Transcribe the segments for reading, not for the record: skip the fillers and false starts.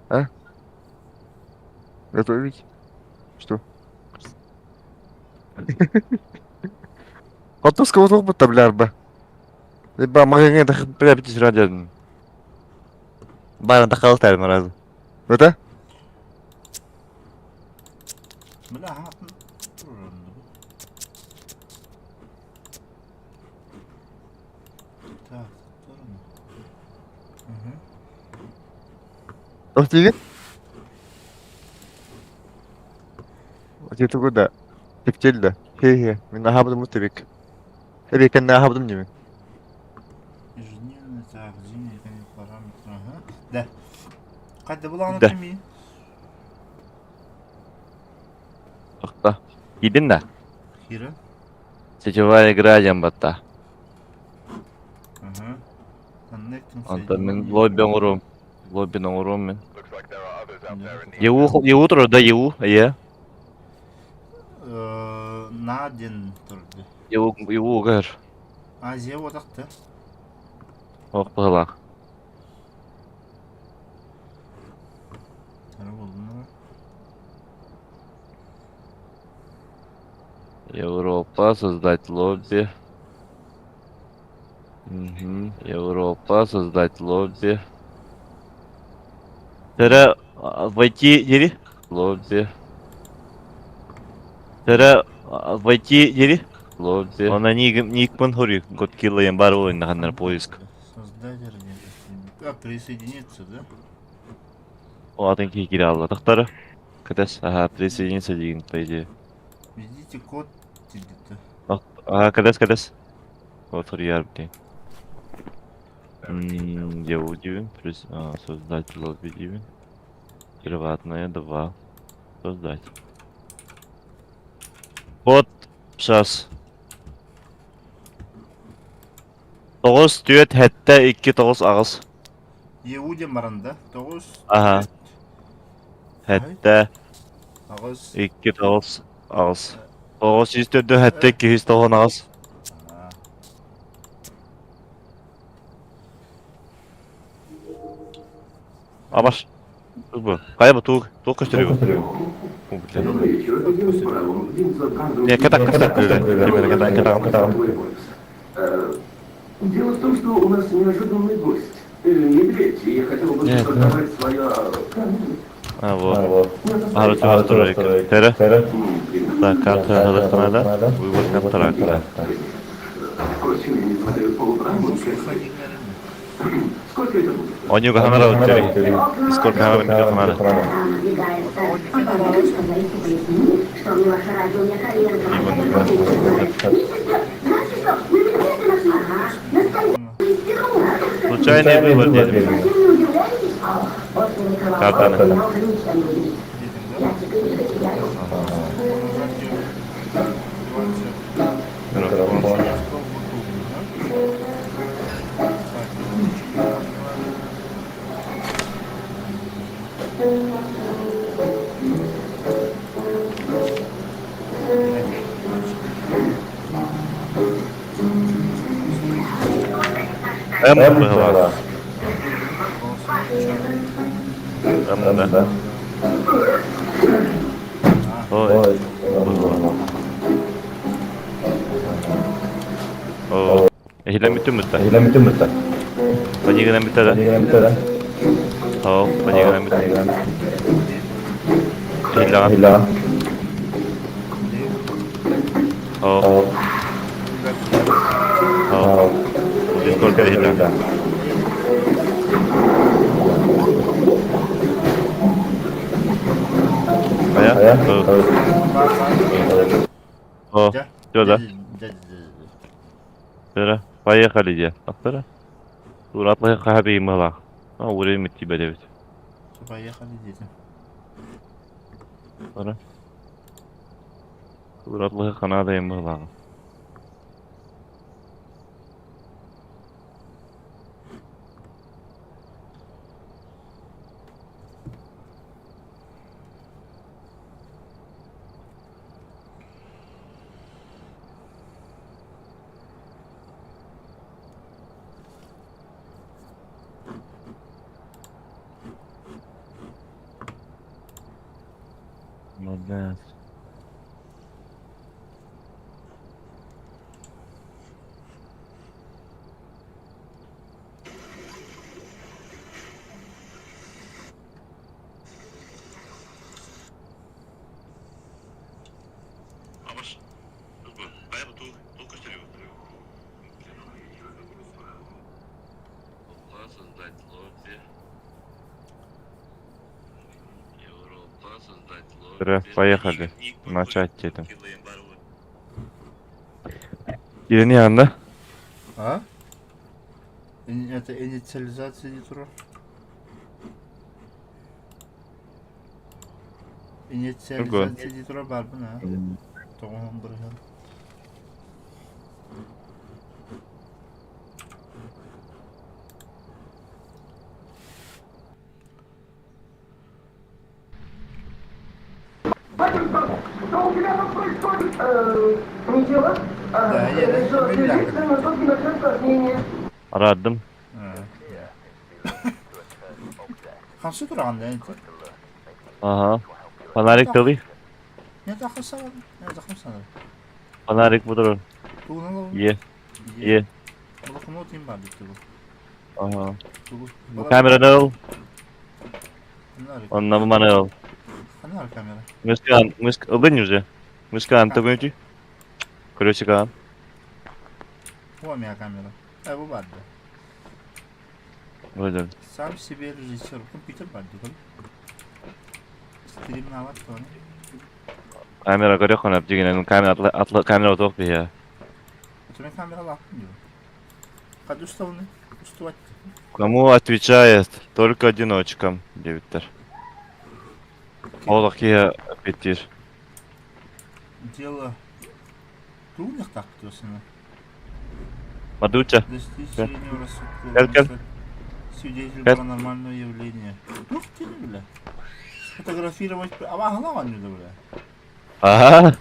А? Готовить? Что? Отпуск вот опыта, блядь. Либо магазин это приобретись ради. Баран такал тайм раз. Это? Бля, атын турурунду. Так, турун. Ох, тебе? 어떻게 다 빅질다. 헤헤. 맨날 하버드 못해 빅. 헤비 캔나 하버드 님. Ежедневный, так, зимний параметр, ага. Да. Кайда буланы Да. теми? Охта. Идин да. Хира. Сетевая игра ямбата. Ага. Connecting Антон мен соединение. лобби урум. Лобби на урум мен. Да. Еу туру да еу. Е. Наден турды. Еу гэр. Азия одакты. Ох пылак. Тары болдуна. Европа создать лобби. Угу. Европа создать лобби. Тера войти дери. Лобби. Тера войти дери. Лобби. Она ник панхури. Год килла ямбар ойын ханнар поиск. Создатель где-то. Как присоединиться, да? О атын кире алла. Тахтары. Кадас. Ага, присоединиться деген по идее. Введите код где-то. Ага, кадас. Вот хурияр бден. Я удивен. Создать лобби дивен. Приватное 2. Создать. Вот. Сейчас. 9 түйет хәтті 2-9 ағыз. Еуден баранда. 9. Ага. Хәтті Ағыз. 2-9 ағыз. 9 104 хәтті 209 ағыз. Абаш. Бұл. Қайы бұл туық? Туық көштірі бұл. Не, катак. Дело в том, что у нас неожиданный гость. Медведь, и я хотел бы создавать свое... А, вот. Ағыры тұрайық. Тәрі. Так, карта ғылыққанада. Выбор контракта. Впрочем, я не смотрю полуправника. Сколько это будет? Онюга ханара өттері. Сколько ханара микро ханара. Что мне ваше радио не колено. Случайный выбор дедем. Картаны. Была. Да. Ой. О. Хиламиту мутта. Панигана мутта. О, панигана мутта. Хила. О. Сколько хила? А? О, все, да? Тера, поехали, где? Тера? Уратлы хаби мала. А, время тебя девять. Поехали, дети. Тера. Уратлы ханада мала. Evet. Vamos. Vai, tu construiu. Европа создать лобби. Европа создать лобби. Ре, поехали. Начать dedim. Килаем бару. Birinin yanında. А? Это инициализация не тура. İnitsializatsiya diye tura var bu ne? Tamam buraya. Что у тебя там происходит? Ничего. Да, я Решил не знаю. перевести на тот осложнение. Aradım. Hansı durağında enti? Aha. Panarik dalı. Ne takılsa var? Ne takılsa var? Panarik budur. Bu ne lan? Ye. Ye. Bunu atayım ben bitti bu. Aha. Bu Kamerada al. Bunlar Onunla bu bana al. Kanal kamera. Мышка, обынь уже. Мышка, антогончи. Короче, кан. Bu var mı ya kamera? Bu vardı. Böyle. Sam Sibel rejissör computer vardı oğlum. Stream ne var sonra? Kamera görüyor konu yapacağını. Kamera atla kamera otok bir ya. Oturma kamera laktım diyor. Hadi usta bunu. Usta var. Кому отвечает только одиночкам, Девитер. Олах я петир. Дело. Трудных так diyorsun. Мадуча. Достижение рассудка. Гel. Свидетель Гel. паранормального явления. Ух ты, бля. Сфотографировать... А вагла ваню, бля. Ага.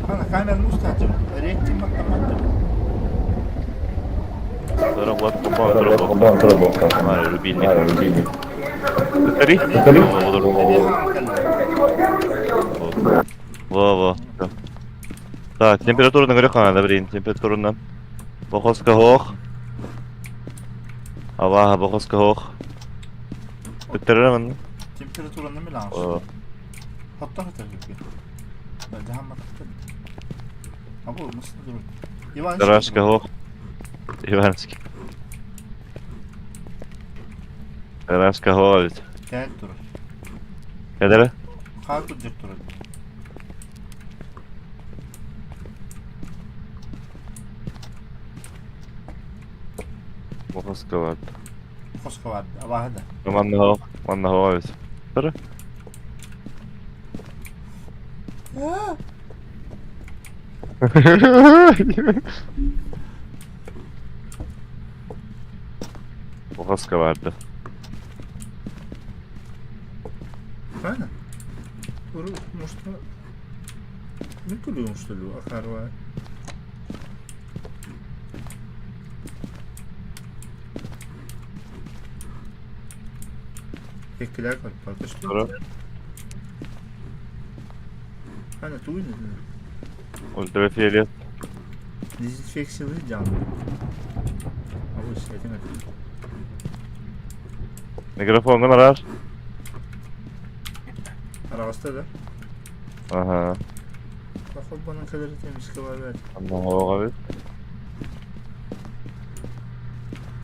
Ana kameranın ustacım. Renkli matematik. Работа по Маrio, рубильник. Повтори. Во. Всё. Так, температура на горюха надо, блин. Температура Боховска hoog. Hava Bоховска hoog. Bitirelim. Temperaturunu mu lazım? Oo. Hatta gibi. Ben de hamma taktım. Ama olmasın durun. İvan Daraşka hoog. Ivanski. Daraşka hoog. Gel durun. Kadere? Kalk duracak durun. Bоховска var. Koska vardı. Ama hadi. Manna hoog. Tara. Bоховska vardı. Правильно? Может, не кулюем, что ли, Ахарова? Bekler bak bakışlı. Tara. Hani tuğ ne? Ультрафиолет. Dezenfeksiyonu canlı. Abi şey demedim. Микрофон arar. Arabasta da. Aha. Bak bana kadar temiz kıvar ver. Manna hoog abi.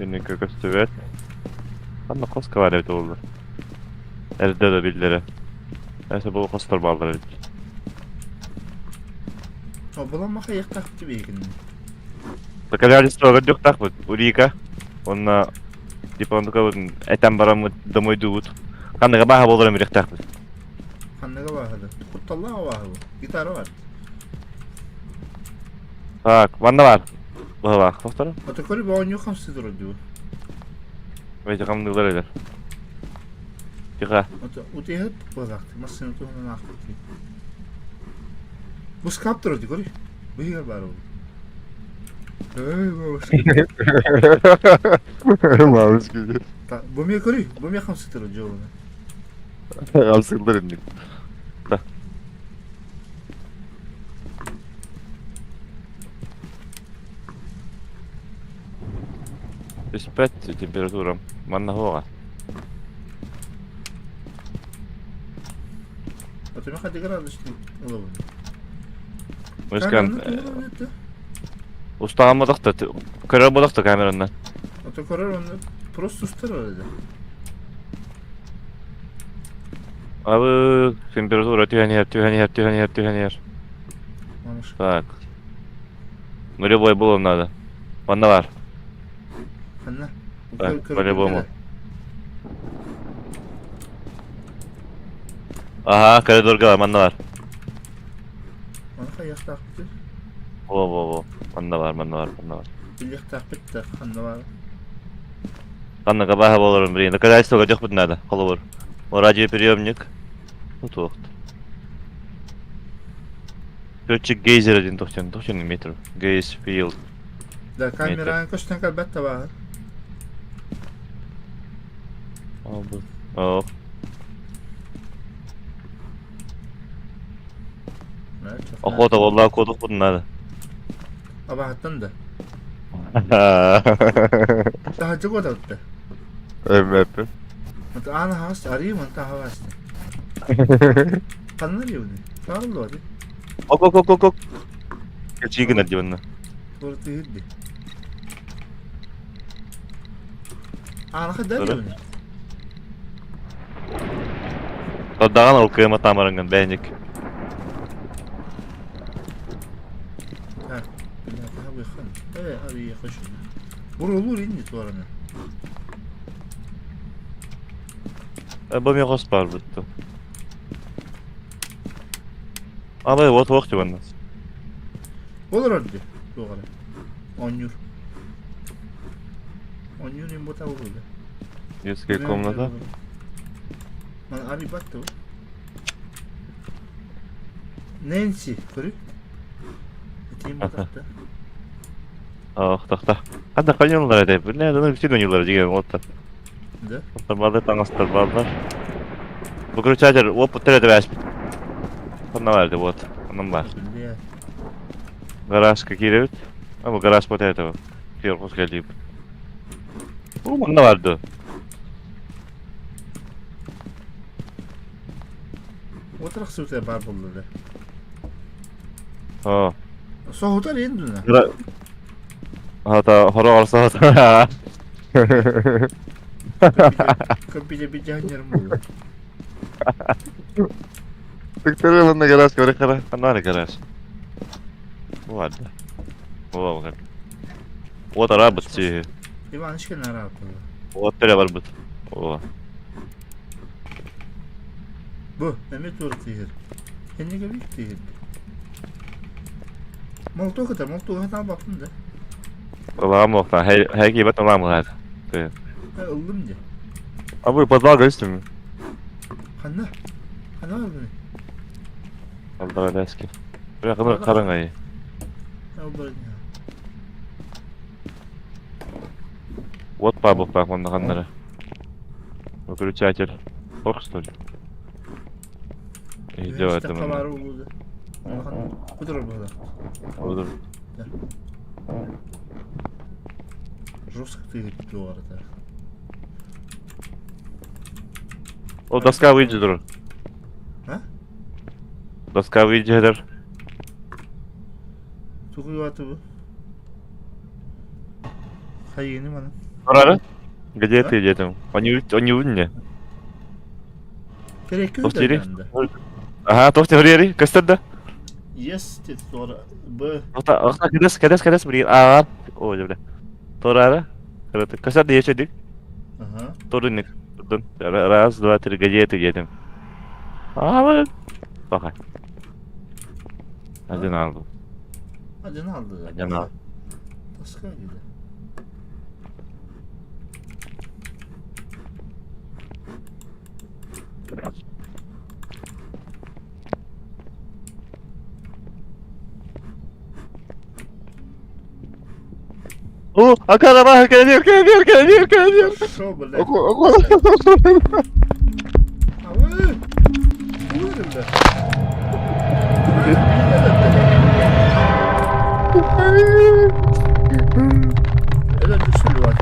Beni kököstüvet. Manna koska var evde oldu. Elde de bildiri. Neyse bu kostar bağlar. O bulanmaka yak taktı bir gün. Такая строго дёк так вот, Урика. Он типа он такой этим барам домой идут. Kanka baha bolurum bir tak. Kannaga var hadi. Kuttalla var bu. Gitarı var. Так, ванна var. Bu bak, kostar. Otokolü bir oynuyor kamsı duruyor diyor. Вейте кам нылдар eder. Тихо. O da hep bu vakti. Masını tuğunun aklı. Bu skap duruyor diyor. Bu yer var o. Маус gibi. Bu mu yukarı? Bu mu kamsı duruyor diyor. Alsınlar indik. Da. Спать температура. Манна хога. Otomatik hadi gradus olabilir. Мышкан Kamerada устаганмадык да, көрө болдук да камерандан. Otokorar onu просто ustar öyle. Абы температура тюханер. Манış. Так. Нулевой было надо. Ванна бар. Hanna. Так, по-любому. Ага, коридорга бар, ванна бар. Mana kayak takpit. Во. Ванна бар. Bilik takpit de hanna var. Каннага баха болорун бирин. Доказательствого жок бут надо. Колобор. О радиоприемник. Тут вакыт. Счетчик гейзер один тоқтен метр. Гейз филд. Da kameranın koştan kalbette var. О. Охота валлаhi кодук бут надо. Abahattan da. Daha çok o da öttü. Evet. Mata ana havas arayayım mı? Daha havas. Kanlar ya bunu. Sağ ol hadi. Ok. Geçiyi надо ванна. Burada hiddi. Ana kadar ya Doğru. bunu. Тоддаган ол кыймат тамырынган бәйник. Ha. Billah daha bir kan. Araya koşun. Vurulur indi tuvarına. Бу мен коспар бутты. Абай вот вакыт ванна. Olur orada. Doğru. 10 euro. 10 euro im bota vuruldu. Детская комната. Bana abi baktı o. Nancy. Kırı. Eteyim baktı. Ах, тахта. Анда каньонлар деп. Биле, аны bütün oyunlar деген отта. Да? Оттар таңастар барлар. Выключатель опыт тәрәдә бәс. Онна барды вот. Оннан бар. Bildi. Гаражка киребит. Ama garaj вот этого. Сверху сходи. Онна барды. Oturak sürte bar buldu. О. Soğutar indi ne? Hata horo alsa hata. Kapıca bir can yarım buldu. Тектер онна гараж көрө кара. Аннары гараж. Вот. О, вот. Вот работи. İvan işken ara yapıldı. Вот тере бар бут. О. Bu Mehmet Uğur Tihir. Kendi gibi Tihir. Molto kadar baktın da. Лам окта. Хэги бат лам гад. Ha ıldım diye. Абы подвал гостем. Hanna. Hanna var bunu. Алдара лески. Бирок караңай. Ha oldu ya. Вот пабок так он наханнары. Выключатель. Ох, что ли? Идё İşte это kavarı мы. oldu. Kudur burada. Budur. Жестко Tihir gitti o arada. О, доска выйдет. Ha? Доска выйдет. Tukuyu atı bu. Hayini bana. Рара? Где Да? ты, где там? Он не видно. Gerek yok Tofteri. bende. Ага, тофте грери, кастырда. Yes dedi sonra. Bu. Охта, кадас, бери. А, о, жебре. Торара. Кастырда ешедик. Aha. Торыник. Раз, два, три, где ты, где там? А, вот. Пока. Один алdı. Acını aldı. Acını aldı. Başka gibi. О, акарaba, geliyor. Şu böyle. Oku. Abi. be. Öyle düşürü var.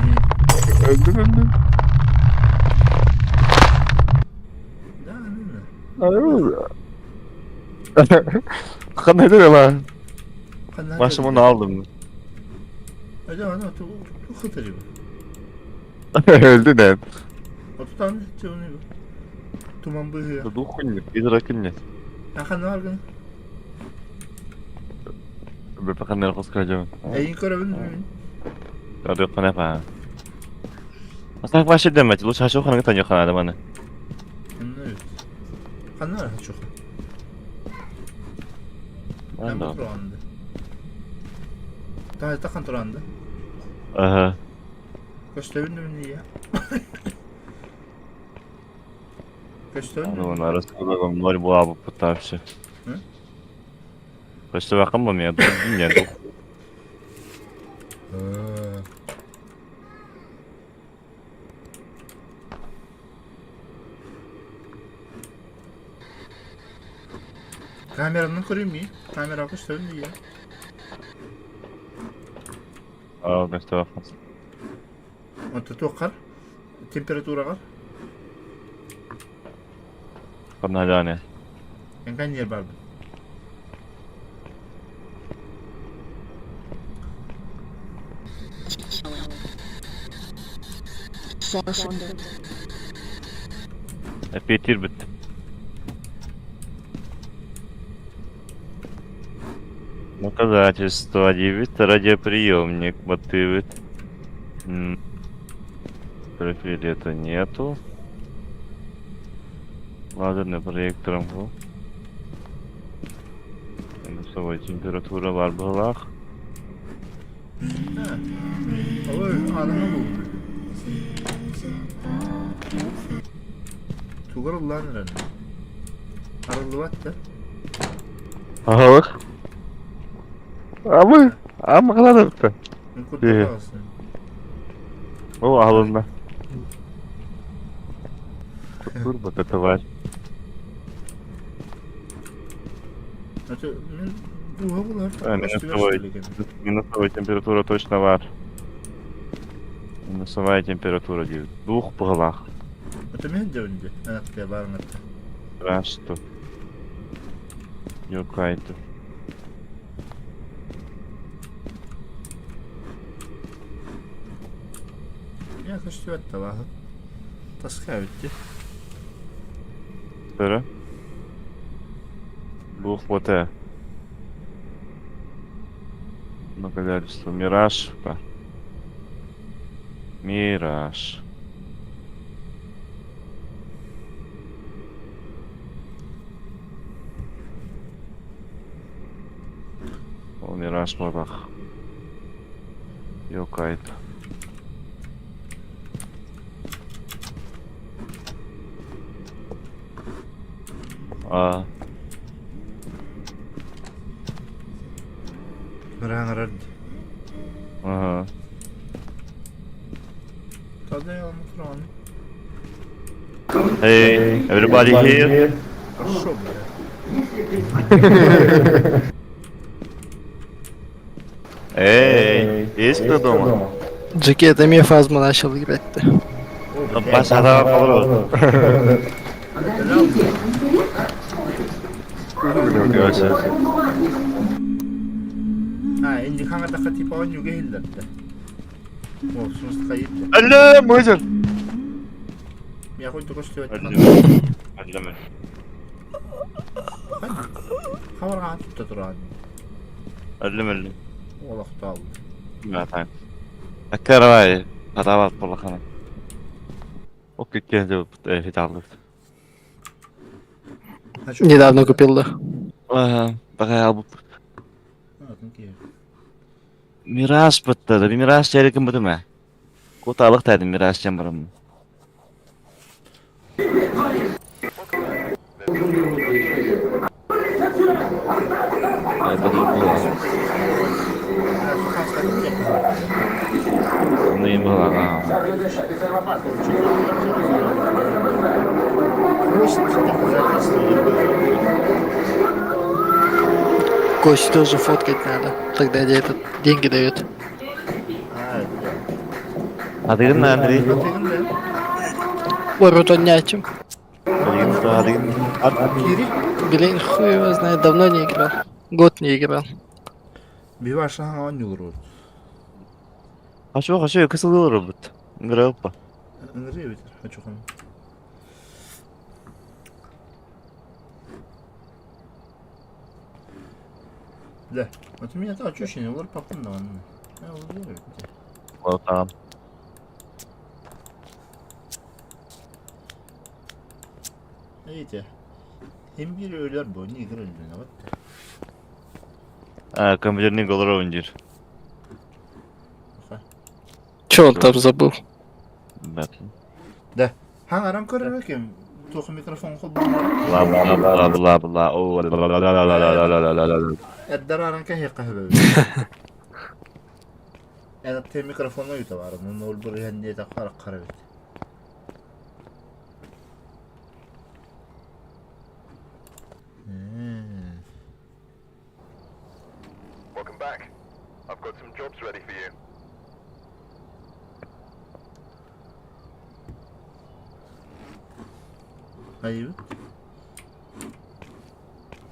Öldüm. Kan ne diyor lan? Başım onu aldım. Hadi hadi hadi. Bu kıtırı bu. Öldü ne? Otu tane onu bu. Tuman bıyığı. Духонь, изракинь. Yakan ne var gene? Бепака не раскажу. Eyin görebilir miyim? Ada kenapa? Masak başı demet. Lu şaşı okan kita nyokan ada mana? Evet. Kan ne var çok? Ben Anda. bu durağında. Daha takan durağında. Aha. Gösterin mi ya? Gösterin Ну, mi? на раскладываем ноль буабу пытавши. Почти в каком моменте? Нет. Kameranı kurayım mı? Kamera gösterin mi ya? А, гостевая. Anta tokar. Temperatura var. Погнали. Ben kan yer vardı. Аппетит бит. Доказательство. Девит радиоприемник. Мотивит. Профилета нету. Лазерный проектором. Минусовая температура var bulaq. Ha. Oy, adamı bu. Tugar ulan neren. Aralı vatta. Aha bak. Ama kadar da. Ben kurtar kalsın. O alınma. Turbo tatuaj. Hatta bu havalar. Минусовая температура точно var. Минусовая температура diyor. Двух пылах. Hatta men de önce. Anakta barın hatta. Рашту. Yok kaydı. Ya kaçtı hatta var. Taska bitti. Sonra. Двух вот это. Ну, количество. Мираж. Мираж. O Miraç mı bak. Yok kayıt. Aa. Merak aradı. Aha. Tadı ya mutran. Hey, everybody here. Шо, бля? Эй, есть кто дома? Джеки, это мифазма начал играть-то. Başada kalır. Görüşürüz. Ha, indi kanka dakika tipa on yuga hildatta. Olsun kayıt. Allah, mıcır. Ya koy da koştu. Allame. Havar tutta duran. Allame. Ola xtal. Ya tamam. Akarvay. Hadavat polakana. Okey, kendi hitablık. Недавно купил, да. Ага, bakaya bu. Miras bitti. Bir miras çeyrekim bitti mi? Kutalık dedim miras çemberim. Neyim bu lan? Конечно, это доказательство. Кость тоже фоткать надо. Тогда это деньги дают. А, это. Адыгын Андрей. Atayım ben. Ворот отнятием. Адыгын. Kiri. Блин, хуй его знает, давно не играл. Год не играл. Bir başla hangi olur o? Kaçıyor kısılıyor robot. Grapa. Nereye biter? Ha çok önemli. Да. Вот у меня там ощущение, лор попал на ванну. Я уверен. O tamam. Видите? Hem biri öler bu, niye öldüğüne bak. Компьютерный голор oyuncu. Че он там забыл? Bakın. Да. Hangi aram körür bakayım. Toku mikrofon kol bana. Bla bla bla bla bla. Oo, la la la la la la la la la. Eddar aran kahya kahve. Yani te mikrofonla yutavarım. Onu ol buraya hende de kara bit. Welcome back. I've got some jobs ready for you. Hayır.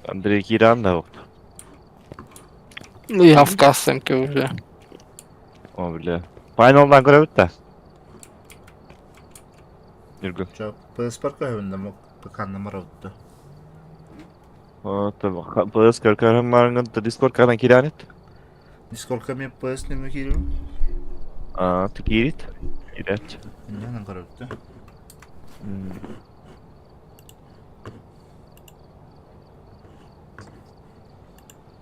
Андрей Киран da yoktu. Ну я в кассамке уже. O bile. Final'dan görev de. Yürgün. Çok. Pıspar kahvende mi? Kanlama ravuttu. O tabi. Bağız körkörüm varın da Discord kanan kiran et. Diskolka mi pıs ne mi kiri? Aa, tikirit. Kiret. Ne ravuttu?